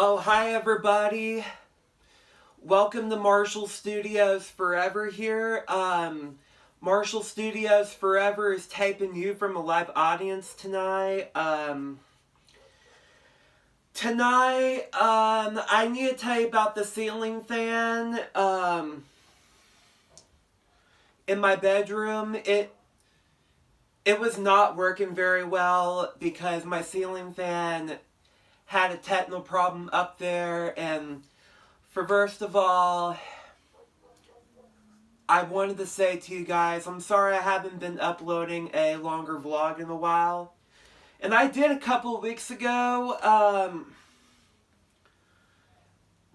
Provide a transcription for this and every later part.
Oh, hi everybody. Welcome to Marshall Studios Forever here. Marshall Studios Forever is taping you from a live audience tonight. I need to tell you about the ceiling fan, in my bedroom. It was not working very well because my ceiling fan had a technical problem up there, and first of all, I wanted to say to you guys, I'm sorry I haven't been uploading a longer vlog in a while. And I did a couple of weeks ago.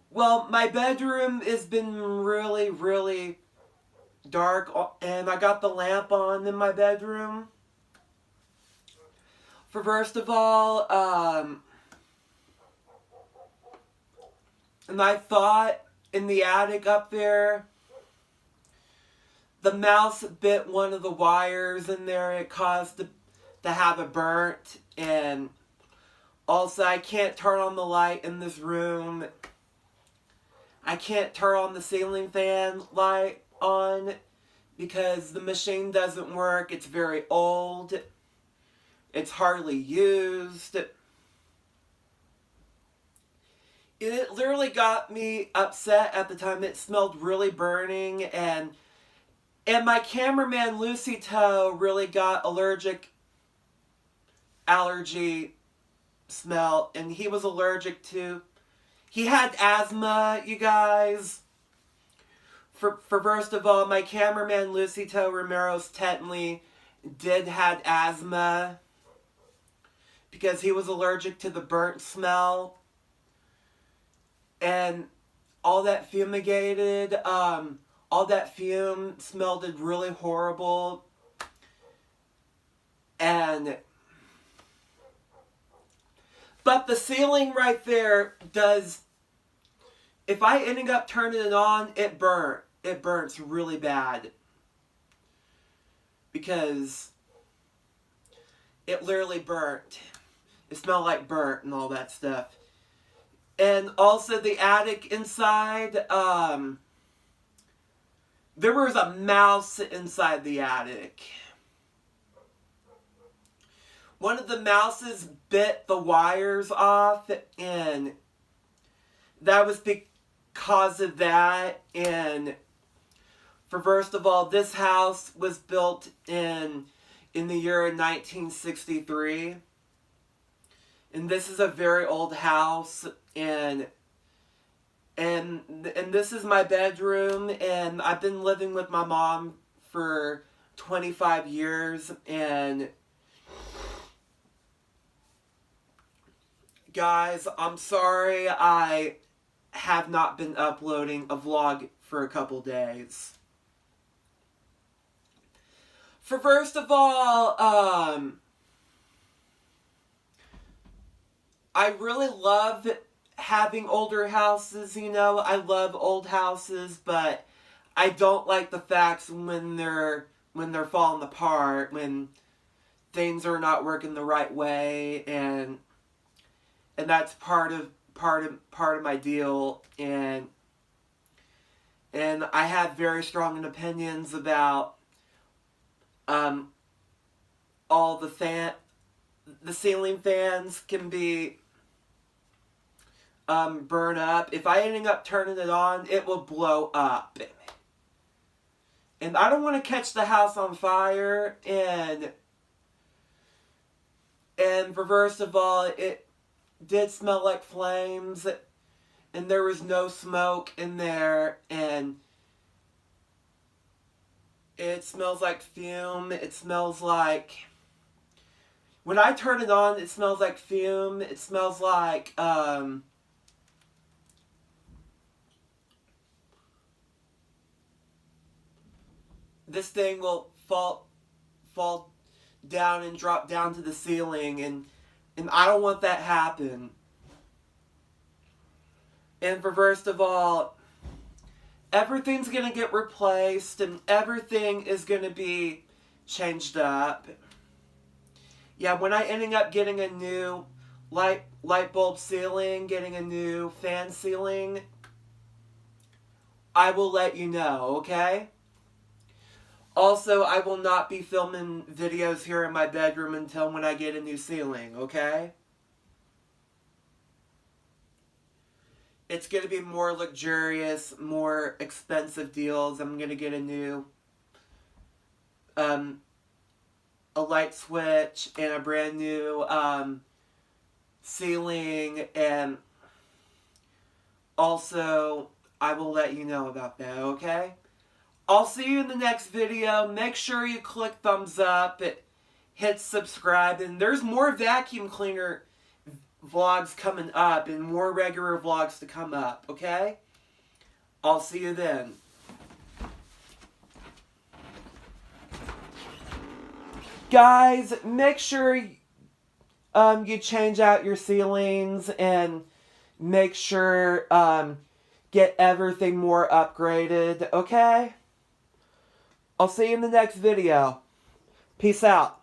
Well, my bedroom has been really, really dark, and I got the lamp on in my bedroom. First of all, and I thought in the attic up there, the mouse bit one of the wires in there. It caused to have it burnt. And also, I can't turn on the light in this room. I can't turn on the ceiling fan light on because the machine doesn't work. It's very old. It's hardly used. It literally got me upset at the time. It smelled really burning, and my cameraman Lucy Toe really got allergy smell, and he was allergic to. He had asthma, you guys. For first of all, my cameraman Lucy Toe Romero's technically did had asthma because he was allergic to the burnt smell. And all that fumigated, all that fume smelled really horrible. But the ceiling right there does, if I ended up turning it on, it burnt. It burns really bad. Because it literally burnt. It smelled like burnt and all that stuff. And also the attic inside, there was a mouse inside the attic. One of the mouses bit the wires off, and that was because of that. And first of all, this house was built in the year 1963. And this is a very old house, and this is my bedroom, and I've been living with my mom for 25 years, and guys, I'm sorry I have not been uploading a vlog for a couple days. First of all, I really love having older houses, you know. I love old houses, but I don't like the facts when they're falling apart, when things are not working the right way, and that's part of my deal. And I have very strong opinions about all the ceiling fans can be burn up. If I ended up turning it on, it will blow up. And I don't want to catch the house on fire. And first of all, it did smell like flames, and there was no smoke in there, and it smells like fume. It smells like, when I turn it on, it smells like fume. It smells like this thing will fall down and drop down to the ceiling, and I don't want that to happen. And first of all, everything's going to get replaced, and everything is going to be changed up. Yeah, when I ended up getting a new light bulb ceiling, getting a new fan ceiling, I will let you know, okay? Also, I will not be filming videos here in my bedroom until when I get a new ceiling, okay? It's going to be more luxurious, more expensive deals. I'm going to get a new a light switch and a brand new ceiling, and also I will let you know about that, okay? I'll see you in the next video. Make sure you click thumbs up, hit subscribe, and there's more vacuum cleaner vlogs coming up and more regular vlogs to come up, okay? I'll see you then. Guys, make sure you change out your ceilings and make sure get everything more upgraded, okay? I'll see you in the next video. Peace out.